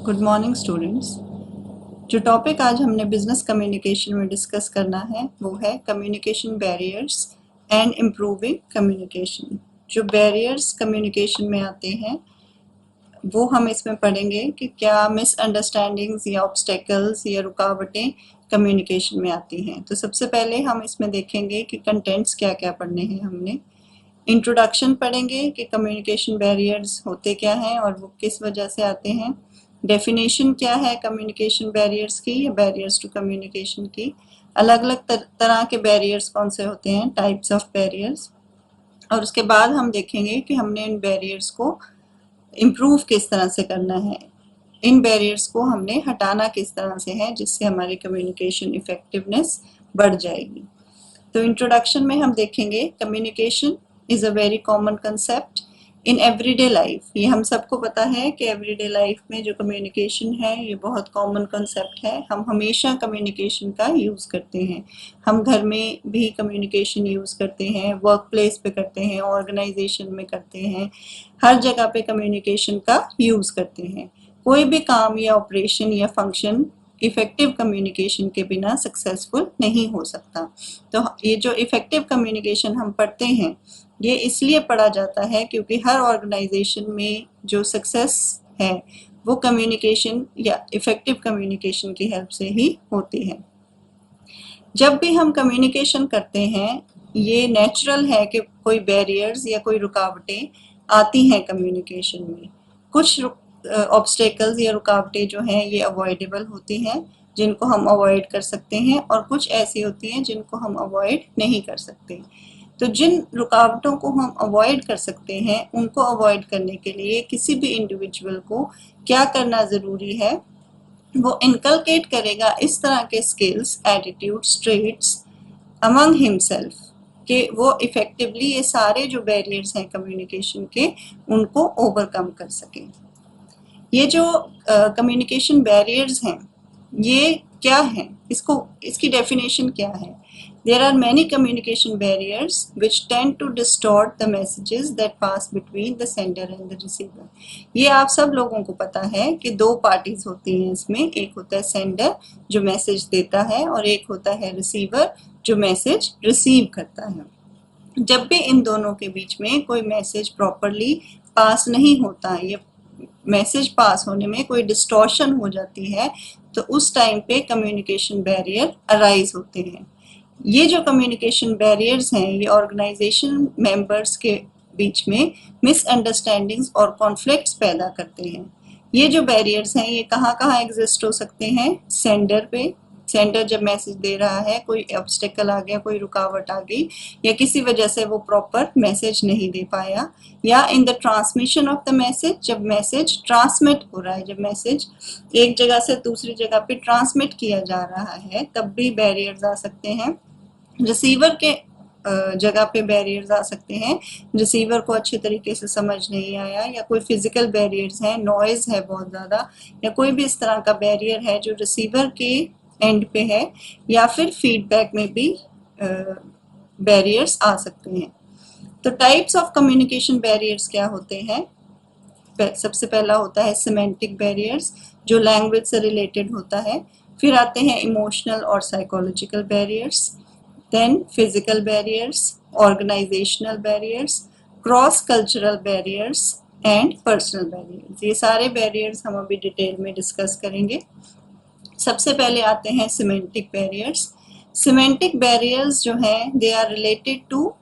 Good morning students. जो topic आज हमने बिजनेस कम्युनिकेशन में डिस्कस करना है वो है communication barriers and improving communication. जो बैरियर्स कम्युनिकेशन में आते हैं वो हम इसमें पढ़ेंगे कि क्या मिसअंडरस्टैंडिंग्स या ऑब्स्टेकल्स या रुकावटें कम्युनिकेशन में आती हैं। तो सबसे पहले हम इसमें देखेंगे कि कंटेंट्स क्या क्या पढ़ने हैं। हमने इंट्रोडक्शन पढ़ेंगे कि कम्युनिकेशन बैरियर्स होते क्या हैं और वो किस वजह से आते हैं। डेफिनेशन क्या है कम्युनिकेशन बैरियर्स की या बैरियर्स टू कम्युनिकेशन की। अलग अलग तरह के बैरियर्स कौन से होते हैं, टाइप्स ऑफ बैरियर्स। और उसके बाद हम देखेंगे कि हमने इन बैरियर्स को इम्प्रूव किस तरह से करना है, इन बैरियर्स को हमने हटाना किस तरह से है जिससे हमारी कम्युनिकेशन इफेक्टिवनेस बढ़ जाएगी। तो इंट्रोडक्शन में हम देखेंगे communication is a very common concept in everyday life. ये हम सबको पता है कि एवरीडे लाइफ में जो कम्युनिकेशन है ये बहुत कॉमन कंसेप्ट है। हम हमेशा कम्युनिकेशन का यूज़ करते हैं। हम घर में भी कम्युनिकेशन यूज़ करते हैं, वर्क प्लेस पे करते हैं, ऑर्गेनाइजेशन में करते हैं, हर जगह पे कम्युनिकेशन का यूज़ करते हैं। कोई भी काम या ऑपरेशन या फंक्शन इफेक्टिव कम्युनिकेशन के बिना सक्सेसफुल नहीं हो सकता। तो ये जो इफेक्टिव कम्युनिकेशन हम पढ़ते हैं ये इसलिए पढ़ा जाता है क्योंकि हर ऑर्गेनाइजेशन में जो सक्सेस है वो कम्युनिकेशन या इफेक्टिव कम्युनिकेशन की हेल्प से ही होती है। जब भी हम कम्युनिकेशन करते हैं ये नेचुरल है कि कोई बैरियर्स या कोई रुकावटें आती हैं कम्युनिकेशन में। कुछ ऑब्स्टेकल्स या रुकावटें जो हैं ये अवॉइडेबल होती हैं जिनको हम अवॉइड कर सकते हैं, और कुछ ऐसी होती हैं जिनको हम अवॉइड नहीं कर सकते। तो जिन रुकावटों को हम अवॉइड कर सकते हैं उनको अवॉइड करने के लिए किसी भी इंडिविजुअल को क्या करना ज़रूरी है, वो इनकलकेट करेगा इस तरह के skills, attitudes, traits among himself कि वो इफेक्टिवली ये सारे जो बैरियर्स हैं कम्युनिकेशन के उनको ओवरकम कर सकें। ये जो कम्युनिकेशन बैरियर्स हैं ये क्या हैं, इसकी डेफिनेशन क्या है। There are many communication barriers which tend to distort the messages that pass between the sender and the receiver. ये आप सब लोगों को पता है कि दो पार्टीज होती हैं इसमें, एक होता है सेंडर जो मैसेज देता है और एक होता है रिसीवर जो मैसेज रिसीव करता है। जब भी इन दोनों के बीच में कोई मैसेज प्रॉपरली पास नहीं होता या मैसेज पास होने में कोई डिस्टॉर्शन हो जाती है तो उस टाइम पे कम्युनिकेशन बैरियर अराइज होते हैं। ये जो कम्युनिकेशन बैरियर्स हैं ये ऑर्गेनाइजेशन मेंबर्स के बीच में मिसअंडरस्टैंडिंग्स और कॉन्फ्लिक्ट्स पैदा करते हैं। ये जो बैरियर्स हैं ये कहाँ कहाँ एग्जिस्ट हो सकते हैं, सेंडर पे। सेंडर जब मैसेज दे रहा है कोई ऑब्स्टेकल आ गया, कोई रुकावट आ गई या किसी वजह से वो प्रॉपर मैसेज नहीं दे पाया, या in the transmission of the message जब मैसेज ट्रांसमिट हो रहा है, जब मैसेज एक जगह से दूसरी जगह पे ट्रांसमिट किया जा रहा है तब भी बैरियर्स आ सकते हैं। रिसीवर के जगह पे बैरियर्स आ सकते हैं, रिसीवर को अच्छे तरीके से समझ नहीं आया या कोई फिजिकल बैरियर्स हैं, नॉइज है बहुत ज़्यादा या कोई भी इस तरह का बैरियर है जो रिसीवर के एंड पे है, या फिर फीडबैक में भी बैरियर्स आ सकते हैं। तो टाइप्स ऑफ कम्युनिकेशन बैरियर्स क्या होते हैं। सबसे पहला होता है सिमेंटिक बैरियर्स जो लैंग्वेज से रिलेटेड होता है। फिर आते हैं इमोशनल और psychological barriers, then physical barriers, organisational barriers, cross cultural barriers and personal barriers. ये सारे बैरियर्स हम अभी डिटेल में डिस्कस करेंगे। सबसे पहले आते हैं सिमेंटिक बैरियर्स। सिमेंटिक बैरियर्स जो हैं they are related to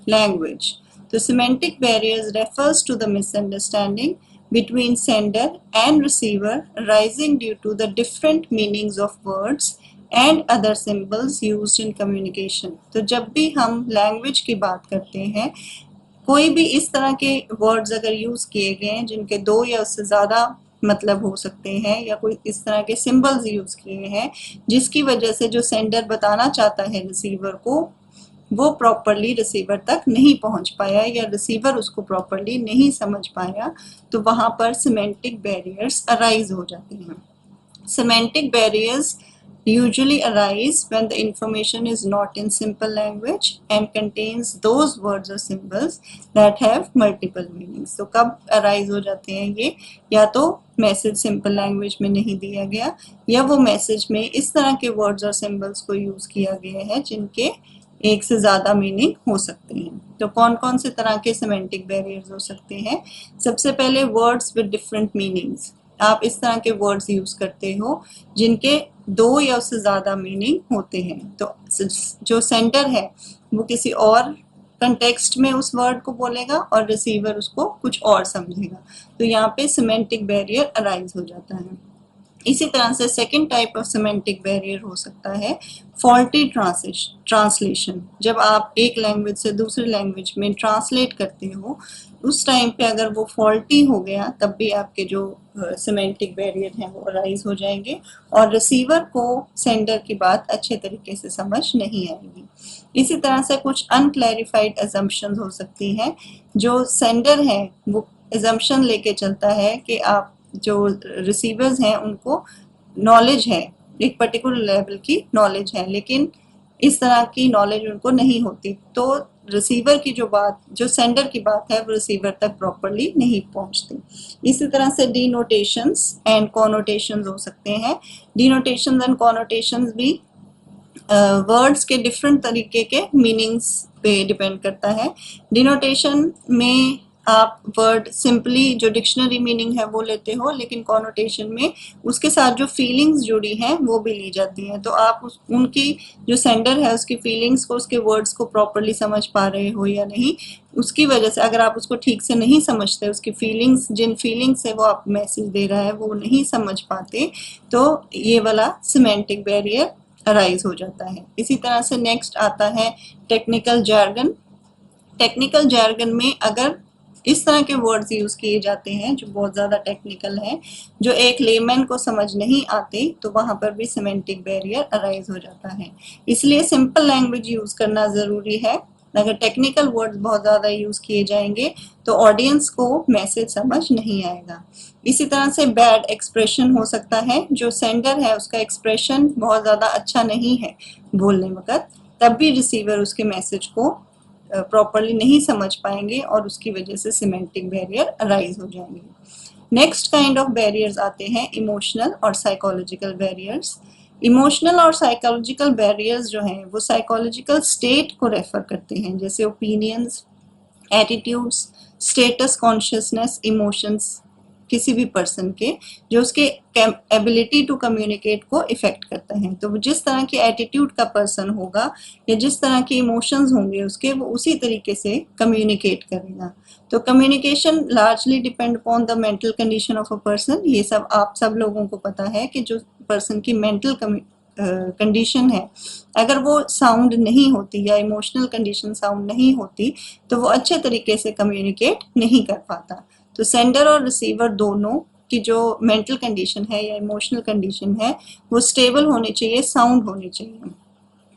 language. तो semantic barriers refers to the misunderstanding between sender and receiver arising due to the different meanings of words and other symbols used in communication। तो जब भी हम language की बात करते हैं कोई भी इस तरह के वर्ड्स अगर यूज किए गए हैं जिनके दो या उससे ज़्यादा मतलब हो सकते हैं या कोई इस तरह के सिंबल्स यूज किए हैं जिसकी वजह से जो सेंडर बताना चाहता है रिसीवर को वो प्रॉपरली रिसीवर तक नहीं पहुंच पाया या रिसीवर उसको प्रॉपरली नहीं समझ पाया, तो वहां पर सिमेंटिक बैरियर्स अराइज हो जाते हैं। Semantic barriers usually arise when the information is not in simple language and contains those words or symbols that have multiple meanings। तो कब arise हो जाते हैं ये, या तो मैसेज सिंपल लैंग्वेज में नहीं दिया गया, या वो मैसेज में इस तरह के वर्ड्स और सिंबल्स को यूज किया गया है जिनके एक से ज़्यादा मीनिंग हो सकते हैं। तो कौन कौन से तरह के सिमेंटिक बैरियर्स हो सकते हैं? सबसे पहले वर्ड्स विद डिफरेंट मीनिंग्स। आप इस तरह के वर्ड्स यूज करते हो जिनके दो या उससे ज़्यादा मीनिंग होते हैं। तो जो सेंडर है वो किसी और कंटेक्स्ट में उस वर्ड को बोलेगा और रिसीवर उसको कुछ और समझेगा, तो यहाँ पे सिमेंटिक बैरियर अराइज हो जाता है। इसी तरह से second type of semantic barrier हो सकता है फॉल्टी ट्रांसलेशन। जब आप एक लैंग्वेज से दूसरी लैंग्वेज में ट्रांसलेट करते हो, उस टाइम पे अगर वो फॉल्टी हो गया तब भी आपके जो सिमेंटिक बैरियर हैं वो अराइज हो जाएंगे और रिसीवर को सेंडर की बात अच्छे तरीके से समझ नहीं आएगी। इसी तरह से कुछ अनक्लैरिफाइड अजम्पशंस हो सकती हैं। जो सेंडर है वो अजम्पशन लेके चलता है कि आप जो रिसीवर्स हैं उनको नॉलेज है, एक पर्टिकुलर लेवल की नॉलेज है, लेकिन इस तरह की नॉलेज उनको नहीं होती, तो रिसीवर की जो बात, जो सेंडर की बात है वो रिसीवर तक प्रॉपरली नहीं पहुंचती। इसी तरह से डिनोटेशंस एंड कॉनोटेशंस हो सकते हैं। डिनोटेशंस एंड कॉनोटेशंस भी वर्ड्स के डिफरेंट तरीके के मीनिंग्स पे डिपेंड करता है। डिनोटेशन में आप वर्ड सिंपली जो डिक्शनरी मीनिंग है वो लेते हो, लेकिन कॉनोटेशन में उसके साथ जो फीलिंग्स जुड़ी हैं वो भी ली जाती हैं। तो आप उनकी जो सेंडर है उसकी फीलिंग्स को, उसके वर्ड्स को प्रॉपरली समझ पा रहे हो या नहीं, उसकी वजह से अगर आप उसको ठीक से नहीं समझते, उसकी फीलिंग्स, जिन फीलिंग्स से वो आप मैसेज दे रहा है वो नहीं समझ पाते, तो ये वाला सिमेंटिक बैरियर अराइज हो जाता है। इसी तरह से नेक्स्ट आता है टेक्निकल जार्गन। टेक्निकल जार्गन में अगर इस तरह के वर्ड्स यूज किए जाते हैं जो बहुत ज्यादा टेक्निकल हैं, जो एक लेमैन को समझ नहीं आते, तो वहां पर भी सिमेंटिक बैरियर अराइज हो जाता है। इसलिए सिंपल लैंग्वेज यूज करना जरूरी है। अगर टेक्निकल वर्ड्स बहुत ज्यादा यूज किए जाएंगे तो ऑडियंस को मैसेज समझ नहीं आएगा। इसी तरह से बैड एक्सप्रेशन हो सकता है। जो सेंडर है उसका एक्सप्रेशन बहुत ज्यादा अच्छा नहीं है बोलने वक्त, तब भी रिसीवर उसके मैसेज को प्रॉपरली नहीं समझ पाएंगे और उसकी वजह से सिमेंटिक बैरियर अराइज हो जाएंगे। नेक्स्ट काइंड ऑफ बैरियर्स आते हैं इमोशनल और साइकोलॉजिकल बैरियर्स। इमोशनल और साइकोलॉजिकल बैरियर्स जो हैं वो साइकोलॉजिकल स्टेट को रेफर करते हैं, जैसे opinions, attitudes, status, consciousness, emotions किसी भी पर्सन के, जो उसके एबिलिटी टू कम्युनिकेट को इफेक्ट करता है। तो जिस तरह की एटीट्यूड का पर्सन होगा या जिस तरह के इमोशंस होंगे उसके, वो उसी तरीके से कम्युनिकेट करेगा। तो communication largely depend upon the mental condition of a person. ये सब आप सब लोगों को पता है कि जो पर्सन की मेंटल कंडीशन है, अगर वो साउंड नहीं होती या इमोशनल कंडीशन साउंड नहीं होती तो वो अच्छे तरीके से कम्युनिकेट नहीं कर पाता। तो सेंडर और रिसीवर दोनों की जो मेंटल कंडीशन है या इमोशनल कंडीशन है वो स्टेबल होनी चाहिए, साउंड होनी चाहिए।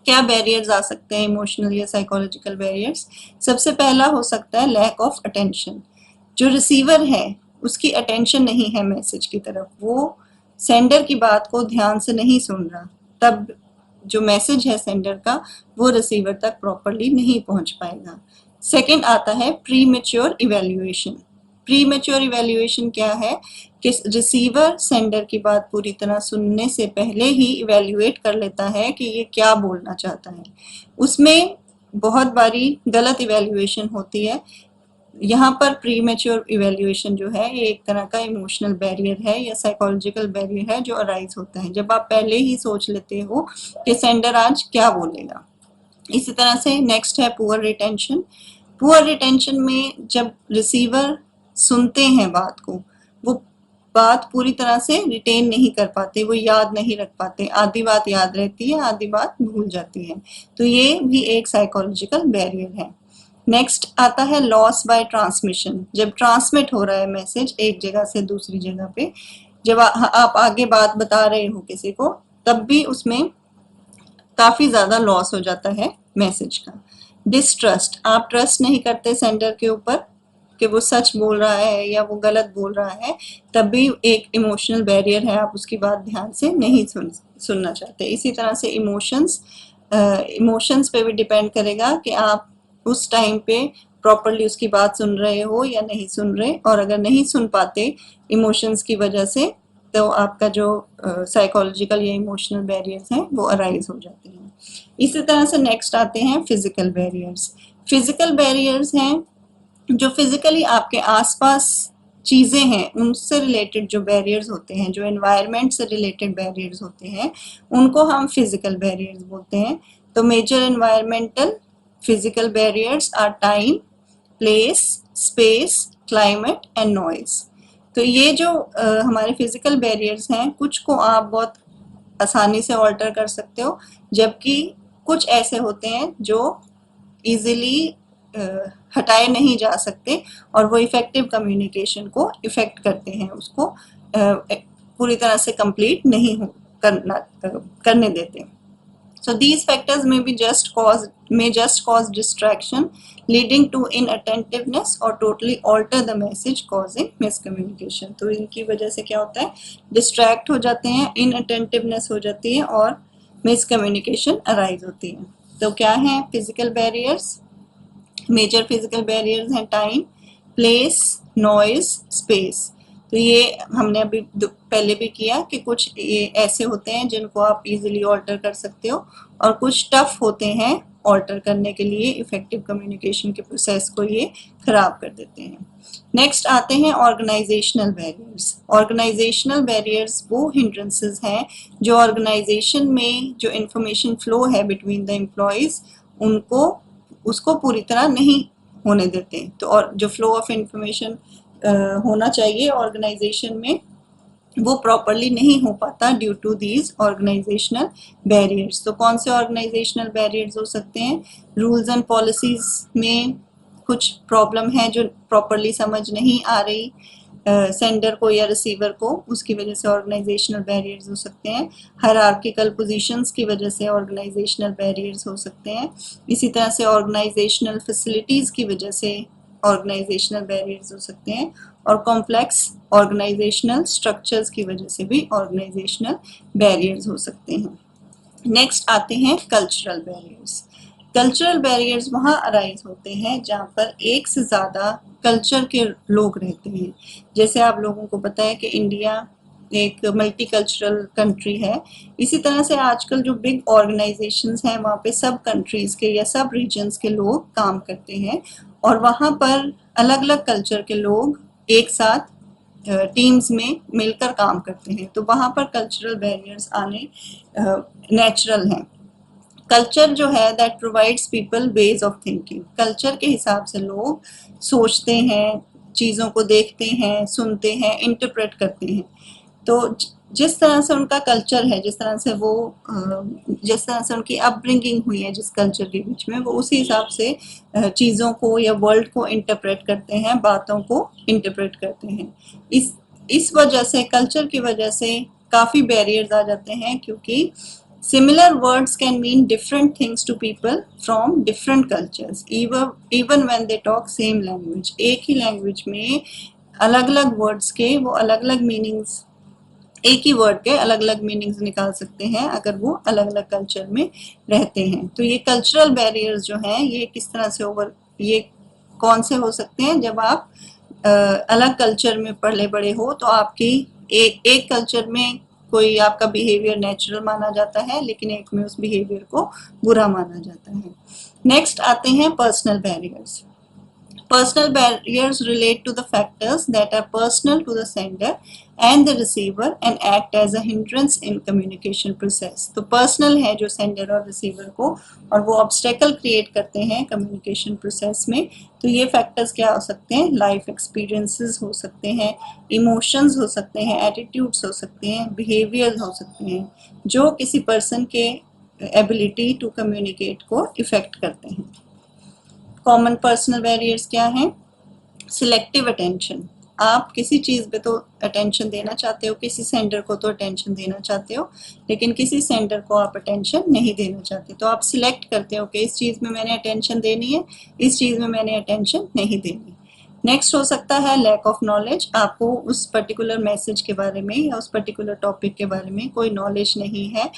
क्या बैरियर्स आ सकते हैं इमोशनल या साइकोलॉजिकल बैरियर्स? सबसे पहला हो सकता है लैक ऑफ अटेंशन। जो रिसीवर है उसकी अटेंशन नहीं है मैसेज की तरफ, वो सेंडर की बात को ध्यान से नहीं सुन रहा, तब जो मैसेज है सेंडर का वो रिसीवर तक प्रॉपरली नहीं पहुंच पाएगा। सेकंड आता है pre mature evaluation. Pre mature evaluation क्या है कि रिसीवर सेंडर की बात पूरी तरह सुनने से पहले ही इवैल्यूएट कर लेता है कि ये क्या बोलना चाहता है। उसमें बहुत बारी गलत इवैल्यूएशन होती है। यहाँ पर प्री मैच्योर इवैल्यूएशन जो है ये एक तरह का इमोशनल बैरियर है या साइकोलॉजिकल बैरियर है जो अराइज होता है जब आप पहले ही सोच लेते हो कि सेंडर आज क्या बोलेगा। इसी तरह से नेक्स्ट है पुअर रिटेंशन। पुअर रिटेंशन में जब रिसीवर सुनते हैं बात को, वो बात पूरी तरह से रिटेन नहीं कर पाते, वो याद नहीं रख पाते, आधी बात याद रहती है, आधी बात भूल जाती है। तो ये भी एक साइकोलॉजिकल बैरियर है। नेक्स्ट आता है लॉस बाय ट्रांसमिशन। जब ट्रांसमिट हो रहा है मैसेज एक जगह से दूसरी जगह पे, जब आप आगे बात बता रहे हो किसी को, तब भी उसमें काफी ज्यादा लॉस हो जाता है मैसेज का। डिस्ट्रस्ट, आप ट्रस्ट नहीं करते सेंडर के ऊपर कि वो सच बोल रहा है या वो गलत बोल रहा है, तब भी एक इमोशनल बैरियर है, आप उसकी बात ध्यान से नहीं सुनना चाहते। इसी तरह से इमोशंस पे भी डिपेंड करेगा कि आप उस टाइम पे प्रॉपरली उसकी बात सुन रहे हो या नहीं सुन रहे, और अगर नहीं सुन पाते इमोशंस की वजह से, तो आपका जो साइकोलॉजिकल या इमोशनल बैरियर्स हैं वो अराइज हो जाते हैं। इसी तरह से नेक्स्ट आते हैं फिजिकल बैरियर्स। फिजिकल बैरियर्स हैं जो फिजिकली आपके आसपास चीज़ें हैं उनसे रिलेटेड जो बैरियर्स होते हैं, जो एनवायरनमेंट से रिलेटेड बैरियर्स होते हैं, उनको हम फिजिकल बैरियर्स बोलते हैं। तो major environmental physical barriers are time, place, space, climate and noise. तो ये जो हमारे फिजिकल बैरियर्स हैं, कुछ को आप बहुत आसानी से ऑल्टर कर सकते हो, जबकि कुछ ऐसे होते हैं जो इजीली हटाए नहीं जा सकते और वो इफेक्टिव कम्युनिकेशन को इफेक्ट करते हैं, उसको पूरी तरह से कंप्लीट नहीं करने देते। So these factors may just cause distraction, leading to inattentiveness or totally alter the message, causing miscommunication. तो इनकी वजह से क्या होता है, डिस्ट्रैक्ट हो जाते हैं, इनअटेंटिवनेस हो जाती है और मिसकम्युनिकेशन अराइज होती है। तो क्या है physical barriers? Major physical barriers हैं टाइम, प्लेस, नॉइज, स्पेस। तो ये हमने अभी पहले भी किया कि कुछ ये ऐसे होते हैं जिनको आप इजीली ऑल्टर कर सकते हो, और कुछ टफ होते हैं ऑल्टर करने के लिए, इफेक्टिव कम्युनिकेशन के प्रोसेस को ये खराब कर देते हैं। नेक्स्ट आते हैं ऑर्गेनाइजेशनल बैरियर्स। ऑर्गेनाइजेशनल बैरियर्स वो हिंड्रेंसेस हैं जो ऑर्गेनाइजेशन में जो इंफॉर्मेशन फ्लो है बिटवीन द एम्प्लॉयज, उसको पूरी तरह नहीं होने देते। तो और जो फ्लो ऑफ इंफॉर्मेशन होना चाहिए ऑर्गेनाइजेशन में, वो प्रॉपरली नहीं हो पाता due to these organisational barriers. तो कौन से ऑर्गेनाइजेशनल बैरियर्स हो सकते हैं? रूल्स एंड पॉलिसीज में कुछ प्रॉब्लम है जो प्रॉपरली समझ नहीं आ रही सेंडर को या रिसीवर को, उसकी वजह से ऑर्गेनाइजेशनल बैरियर्स हो सकते हैं। हायरार्किकल पोजीशंस की वजह से ऑर्गेनाइजेशनल बैरियर्स हो सकते हैं। इसी तरह से ऑर्गेनाइजेशनल फैसिलिटीज़ की वजह से ऑर्गेनाइजेशनल बैरियर्स हो सकते हैं, और कॉम्प्लेक्स ऑर्गेनाइजेशनल स्ट्रक्चर्स की वजह से भी ऑर्गेनाइजेशनल बैरियर्स हो सकते हैं। नेक्स्ट आते हैं कल्चरल बैरियर्स। कल्चरल बैरियर्स वहाँ अराइज होते हैं जहाँ पर एक से ज़्यादा कल्चर के लोग रहते हैं। जैसे आप लोगों को पता है कि इंडिया एक मल्टीकल्चरल कंट्री है। इसी तरह से आजकल जो बिग ऑर्गेनाइजेशंस हैं वहाँ पे सब कंट्रीज़ के या सब रीजन्स के लोग काम करते हैं, और वहाँ पर अलग अलग कल्चर के लोग एक साथ टीम्स में मिलकर काम करते हैं। तो वहाँ पर कल्चरल बैरियर्स आने नेचुरल हैं। कल्चर जो है that provides people ways of thinking. Culture के हिसाब से लोग सोचते हैं, चीज़ों को देखते हैं, सुनते हैं, इंटरप्रेट करते हैं। तो जिस तरह से उनका कल्चर है, जिस तरह से उनकी अपब्रिंगिंग हुई है जिस कल्चर के बीच में, वो उसी हिसाब से चीज़ों को या वर्ल्ड को इंटरप्रेट करते हैं, बातों को इंटरप्रेट करते हैं। इस वजह से, कल्चर की वजह से काफ़ी बैरियर्स आ जाते हैं, क्योंकि similar words can mean different things to people from different cultures, even when they talk same language. एक ही लैंग्वेज में अलग अलग वर्ड्स के वो अलग अलग मीनिंग्स, एक ही वर्ड के अलग अलग मीनिंग्स निकाल सकते हैं अगर वो अलग अलग कल्चर में रहते हैं। तो ये कल्चरल बैरियर्स जो हैं, ये किस तरह से ये कौन से हो सकते हैं? जब आप अलग कल्चर में पले बड़े हो, तो आपकी एक कल्चर में कोई आपका बिहेवियर नेचुरल माना जाता है, लेकिन एक में उस बिहेवियर को बुरा माना जाता है। नेक्स्ट आते हैं personal barriers. Personal barriers relate to the factors that are personal to the sender and the receiver and act as a hindrance in communication process. तो personal है जो sender और receiver को, और वो obstacle create करते हैं communication process में। तो ये factors क्या हो सकते हैं? Life experiences हो सकते हैं, emotions हो सकते हैं, attitudes हो सकते हैं, behaviors हो सकते हैं, जो किसी person के ability to communicate को affect करते हैं। कॉमन पर्सनल बैरियर्स क्या हैं? Selective attention. आप किसी चीज़ पे तो अटेंशन देना चाहते हो, किसी सेंडर को तो अटेंशन देना चाहते हो, लेकिन किसी सेंडर को आप अटेंशन नहीं देना चाहते। तो आप सिलेक्ट करते हो कि इस चीज़ में मैंने अटेंशन देनी है, इस चीज़ में मैंने अटेंशन नहीं देनी। नेक्स्ट हो सकता है लैक ऑफ नॉलेज, आपको उस पर्टिकुलर मैसेज के बारे में या उस पर्टिकुलर टॉपिक के बारे में कोई नॉलेज नहीं है,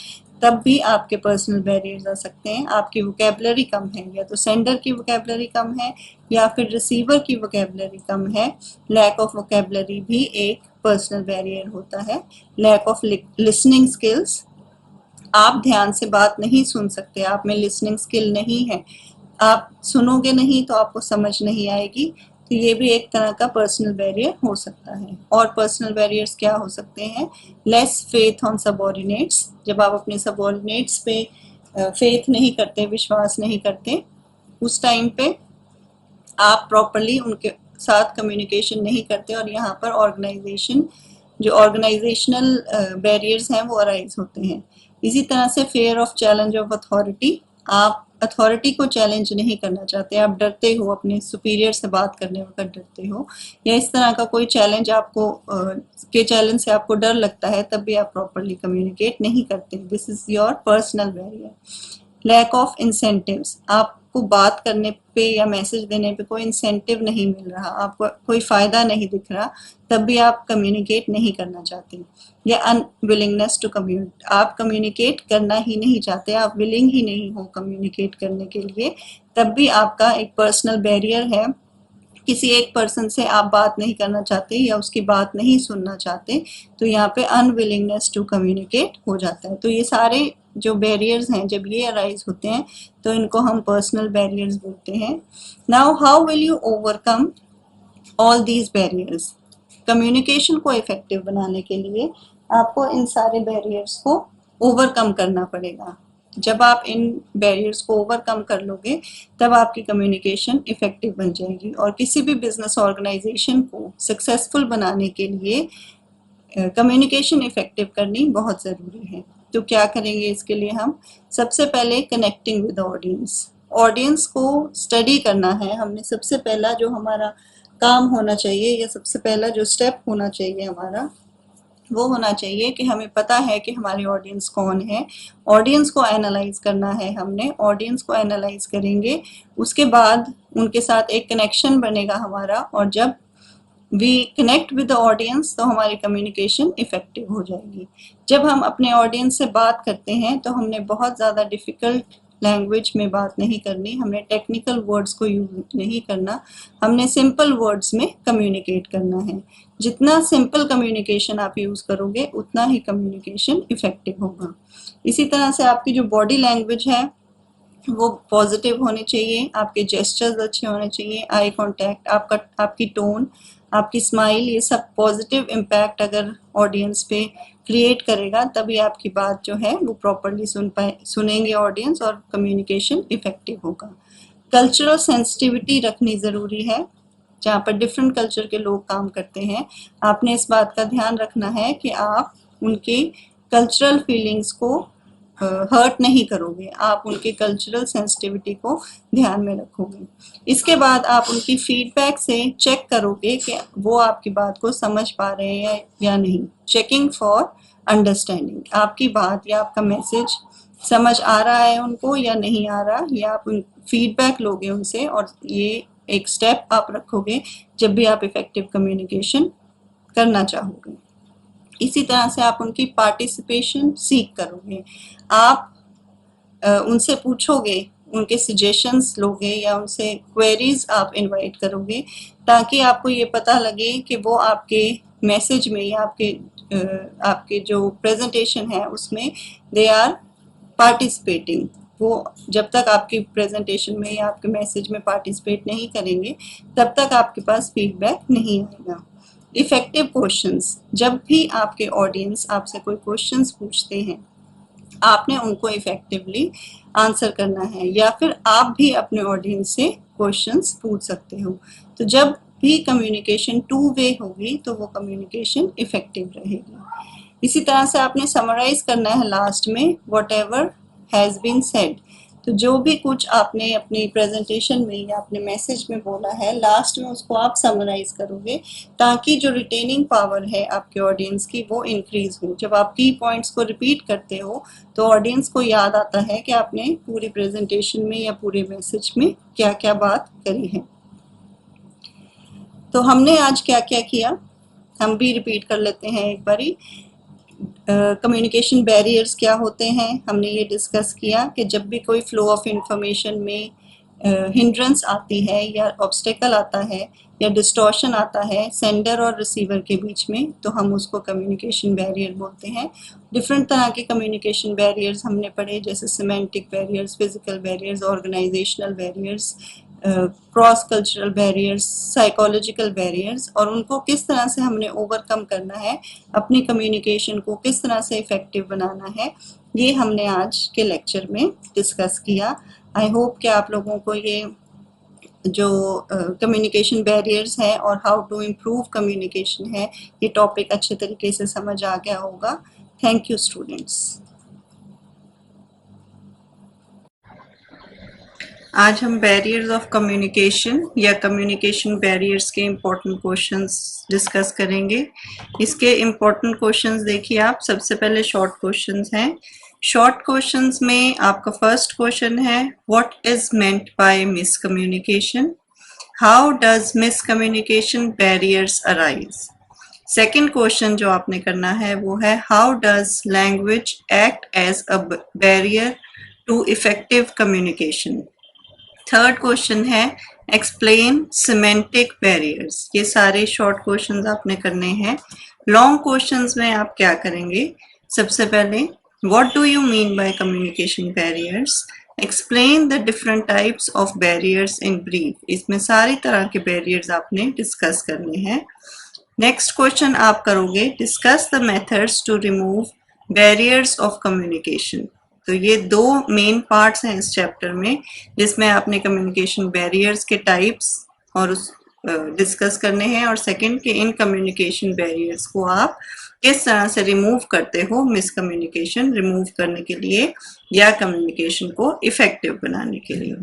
तब भी आपके पर्सनल बैरियर्स आ सकते हैं। आपकी वोकेबलरी कम है, या तो सेंडर की वोकेबलरी कम है या फिर रिसीवर की वोकेबलरी कम है। लैक ऑफ वोकेबलरी भी एक पर्सनल बैरियर होता है। लैक ऑफ लिसनिंग स्किल्स, आप ध्यान से बात नहीं सुन सकते, आप में लिसनिंग स्किल नहीं है, आप सुनोगे नहीं तो आपको समझ नहीं आएगी, तो ये भी एक तरह का पर्सनल बैरियर हो सकता है। और पर्सनल बैरियर्स क्या हो सकते हैं? लेस फेथ ऑन सबऑर्डिनेट्स, जब आप अपने सबऑर्डिनेट्स पे फेथ नहीं करते, विश्वास नहीं करते, उस टाइम पे आप प्रॉपरली उनके साथ कम्युनिकेशन नहीं करते, और यहाँ पर जो ऑर्गेनाइजेशनल बैरियर्स हैं वो अराइज होते हैं। इसी तरह से fair of challenge of authority, आप अथॉरिटी को चैलेंज नहीं करना चाहते, आप डरते हो, अपने सुपीरियर से बात करने वक्त डरते हो, या इस तरह का कोई चैलेंज आपको के चैलेंज से आपको डर लगता है, तब भी आप प्रॉपरली कम्युनिकेट नहीं करते। This is your personal barrier. Lack of incentives, आपको बात करने पे या मैसेज देने पे कोई इंसेंटिव नहीं मिल रहा, आपको कोई फायदा नहीं दिख रहा, तब भी आप कम्युनिकेट नहीं करना चाहते। या अनविलिंगनेस टू कम्युनिकेट, आप कम्युनिकेट करना ही नहीं चाहते, आप विलिंग ही नहीं हो कम्युनिकेट करने के लिए, तब भी आपका एक पर्सनल बैरियर है। किसी एक पर्सन से आप बात नहीं करना चाहते या उसकी बात नहीं सुनना चाहते, तो यहाँ पे अनविलिंगनेस टू कम्युनिकेट हो जाता है। तो ये सारे जो बैरियर्स हैं, जब ये अराइज होते हैं तो इनको हम पर्सनल बैरियर्स बोलते हैं। Now how will you overcome all these barriers? Communication को इफेक्टिव बनाने के लिए आपको इन सारे बैरियर्स को ओवरकम करना पड़ेगा। जब आप इन बैरियर्स को ओवरकम कर लोगे, तब आपकी कम्युनिकेशन इफेक्टिव बन जाएगी। और किसी भी बिजनेस ऑर्गेनाइजेशन को सक्सेसफुल बनाने के लिए कम्युनिकेशन इफेक्टिव करनी बहुत ज़रूरी है। तो क्या करेंगे इसके लिए? हम सबसे पहले कनेक्टिंग विद ऑडियंस, ऑडियंस को स्टडी करना है। हमने सबसे पहला जो हमारा काम होना चाहिए, या सबसे पहला जो स्टेप होना चाहिए हमारा, वो होना चाहिए कि हमें पता है कि हमारी ऑडियंस कौन है। ऑडियंस को एनालाइज करना है हमने, ऑडियंस को एनालाइज करेंगे, उसके बाद उनके साथ एक कनेक्शन बनेगा हमारा, और जब we connect with the audience तो हमारी कम्युनिकेशन इफेक्टिव हो जाएगी। जब हम अपने ऑडियंस से बात करते हैं तो हमने बहुत ज़्यादा डिफ़िकल्ट लैंग्वेज में बात नहीं करनी, हमने टेक्निकल वर्ड्स को यूज नहीं करना, हमने सिंपल वर्ड्स में कम्युनिकेट करना है। जितना सिंपल कम्युनिकेशन आप यूज़ करोगे उतना ही कम्युनिकेशन इफेक्टिव होगा। इसी तरह से आपकी जो बॉडी लैंग्वेज है वो पॉजिटिव होने चाहिए, आपके जेस्चर्स अच्छे होने चाहिए, आई कांटेक्ट, आपकी टोन, आपकी स्माइल, ये सब पॉजिटिव इम्पैक्ट अगर ऑडियंस पे क्रिएट करेगा, तभी आपकी बात जो है वो प्रॉपरली सुनेंगे ऑडियंस, और कम्युनिकेशन इफेक्टिव होगा। कल्चरल सेंसिटिविटी रखनी ज़रूरी है। जहाँ पर डिफरेंट कल्चर के लोग काम करते हैं, आपने इस बात का ध्यान रखना है कि आप उनके कल्चरल फीलिंग्स को हर्ट नहीं करोगे, आप उनके कल्चरल सेंसिटिविटी को ध्यान में रखोगे। इसके बाद आप उनकी फीडबैक से चेक करोगे कि वो आपकी बात को समझ पा रहे हैं या नहीं। चेकिंग फॉर अंडरस्टैंडिंग, आपकी बात या आपका मैसेज समझ आ रहा है उनको या नहीं आ रहा, या आप उन फीडबैक लोगे उनसे, और ये एक स्टेप आप रखोगे जब भी आप इफेक्टिव कम्युनिकेशन करना चाहोगे। इसी तरह से आप उनकी पार्टिसिपेशन सीख करोगे, आप उनसे पूछोगे, उनके सजेशंस लोगे, या उनसे क्वेरीज आप इनवाइट करोगे, ताकि आपको ये पता लगे कि वो आपके मैसेज में या आपके जो प्रेजेंटेशन है उसमें दे आर पार्टिसिपेटिंग। वो जब तक आपकी प्रेजेंटेशन में या आपके मैसेज में पार्टिसिपेट नहीं करेंगे, तब तक आपके पास फीडबैक नहीं आएगा। इफेक्टिव क्वेश्चंस, जब भी आपके ऑडियंस आपसे कोई क्वेश्चंस पूछते हैं, आपने उनको इफेक्टिवली आंसर करना है, या फिर आप भी अपने ऑडियंस से क्वेश्चंस पूछ सकते हो। तो जब भी कम्युनिकेशन टू वे होगी तो वो कम्युनिकेशन इफेक्टिव रहेगी। इसी तरह से आपने समराइज करना है लास्ट में, whatever has been said. तो जो भी कुछ आपने अपनी प्रेजेंटेशन में या अपने मैसेज में बोला है, लास्ट में उसको आप समराइज करोगे, ताकि जो रिटेनिंग पावर है आपके ऑडियंस की वो इंक्रीज हो। जब आप की पॉइंट्स को रिपीट करते हो तो ऑडियंस को याद आता है कि आपने पूरी प्रेजेंटेशन में या पूरे मैसेज में क्या क्या बात करी है। तो हमने आज क्या क्या किया, हम भी रिपीट कर लेते हैं एक बारी। कम्युनिकेशन बैरियर्स क्या होते हैं, हमने ये डिस्कस किया कि जब भी कोई फ्लो ऑफ इंफॉर्मेशन में हिंड्रेंस आती है या ऑब्स्टेकल आता है या डिस्टॉर्शन आता है सेंडर और रिसीवर के बीच में, तो हम उसको कम्युनिकेशन बैरियर बोलते हैं। डिफरेंट तरह के कम्युनिकेशन बैरियर्स हमने पढ़े, जैसे semantic barriers, physical barriers, organisational barriers, cross cultural barriers, psychological barriers, और उनको किस तरह से हमने ओवरकम करना है, अपनी कम्युनिकेशन को किस तरह से इफ़ेक्टिव बनाना है, ये हमने आज के लेक्चर में डिस्कस किया। आई होप कि आप लोगों को ये जो कम्युनिकेशन बैरियर्स है और हाउ टू इम्प्रूव कम्युनिकेशन है, ये टॉपिक अच्छे तरीके से समझ आ गया होगा। Thank you students. आज हम बैरियर्स ऑफ कम्युनिकेशन या कम्युनिकेशन बैरियर्स के इम्पोर्टेंट क्वेश्चंस डिस्कस करेंगे। इसके इम्पोर्टेंट क्वेश्चंस देखिए आप। सबसे पहले शॉर्ट क्वेश्चंस हैं। शॉर्ट क्वेश्चंस में आपका फर्स्ट क्वेश्चन है, what is meant by miscommunication? How does miscommunication barriers arise? Second question जो आपने करना है वो है, how does language act as a barrier to effective communication? Third question है, एक्सप्लेन सिमेंटिक बैरियर्स। ये सारे शॉर्ट क्वेश्चंस आपने करने हैं। लॉन्ग क्वेश्चंस में आप क्या करेंगे? सबसे पहले, what do you mean by communication barriers? Explain the different types of barriers in brief. इसमें सारी तरह के बैरियर्स आपने डिस्कस करने हैं। नेक्स्ट क्वेश्चन आप करोगे, discuss the methods to remove barriers of communication. तो ये दो मेन पार्ट्स हैं इस चैप्टर में, जिसमें आपने कम्युनिकेशन बैरियर्स के टाइप्स और उस डिस्कस करने हैं, और सेकंड के इन कम्युनिकेशन बैरियर्स को आप किस तरह से रिमूव करते हो मिसकम्युनिकेशन रिमूव करने के लिए या कम्युनिकेशन को इफेक्टिव बनाने के लिए।